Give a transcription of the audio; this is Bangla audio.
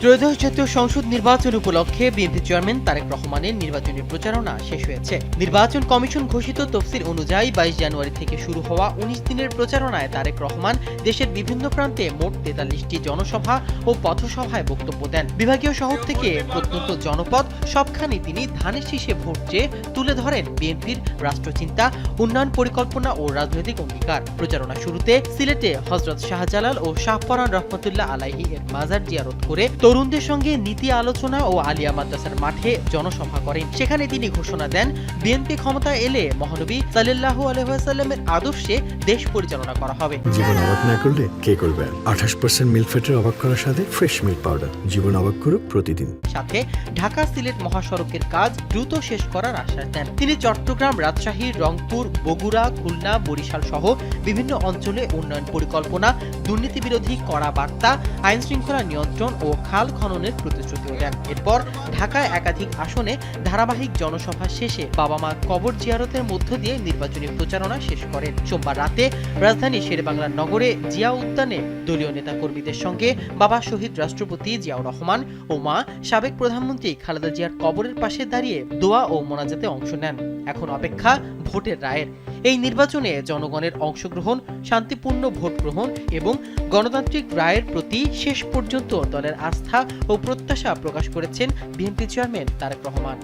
ত্রয়োদশ জাতীয় সংসদ নির্বাচন উপলক্ষে বিএনপি চেয়ারম্যান তারেক রহমানের নির্বাচনী প্রচারণা শেষ হয়েছে। নির্বাচন কমিশন ঘোষিত তফসির অনুযায়ী ২২ জানুয়ারি থেকে শুরু হওয়া ১৯ দিনের প্রচারণায় তারেক রহমান দেশের বিভিন্ন প্রান্তে মোট ৪৩টি জনসভা ও পথসভায় বক্তব্য দেন। বিভাগীয় শহর থেকে প্রত্যন্ত জনপদ সবখানেই তিনি ধানের শীষে ভোট চেয়ে তুলে ধরেন বিএনপির রাষ্ট্রচিন্তা, উন্নয়ন পরিকল্পনা ও রাজনৈতিক অঙ্গীকার। প্রচারণা শুরুতে সিলেটে হযরত শাহজালাল ও শাহপরান রহমতুল্লাহ আলাইহি এর মাজার জিয়ারত করে তরুণদের সঙ্গে নীতি আলোচনা ও আলিয়া মাদ্রাসার মাঠে জনসভা করেন। সেখানে তিনি ঘোষণা দেন, বিএনপি ক্ষমতা এলে মহানবী সাল্লাল্লাহু আলাইহি ওয়াসাল্লামের আদর্শে দেশ পরিচালনা করা হবে। জীবন অবাক না করলে কে করবে? 28% মিল্ক ফ্যাটের অবাক করার সাথে ফ্রেশ মিল্ক পাউডার। জীবন অবাক করুক প্রতিদিন। সাথে ঢাকা সিলেট মহাসড়কের কাজ দ্রুত শেষ করার আশ্বাস দেন। তিনি চট্টগ্রাম, রাজশাহী, রংপুর, বগুড়া, খুলনা, বরিশাল সহ বিভিন্ন অঞ্চলে উন্নয়ন পরিকল্পনা, দুর্নীতি বিরোধী কড়া বার্তা, আইন শৃঙ্খলা নিয়ন্ত্রণ ও খাল খননের প্রতিশ্রুতিও দেন। এরপর ঢাকায় একাধিক আসনে ধারাবাহিক জনসভা শেষে বাবা মা কবর জিয়ারতের মধ্য দিয়ে নির্বাচনী প্রচারণা শেষ করেন। সোমবার রাতে রাজধানী শেরেবাংলা নগরে জিয়া উদ্যানে দলীয় নেতাকর্মীদের সঙ্গে বাবা শহীদ রাষ্ট্রপতি জিয়াউর রহমান ও মা সাবেক প্রধানমন্ত্রী খালেদা জিয়ার কবরের পাশে দাঁড়িয়ে দোয়া ও মোনাজাতে অংশ নেন। এখন অপেক্ষা ভোটের রায়ের। এই নির্বাচনে জনগণের অংশগ্রহণ, শান্তিপূর্ণ ভোট গ্রহণ এবং গণতান্ত্রিক রায়ের প্রতি শেষ পর্যন্ত দলের আস্থা ও প্রত্যাশা প্রকাশ করেছেন বিএনপি চেয়ারম্যান তারেক রহমান।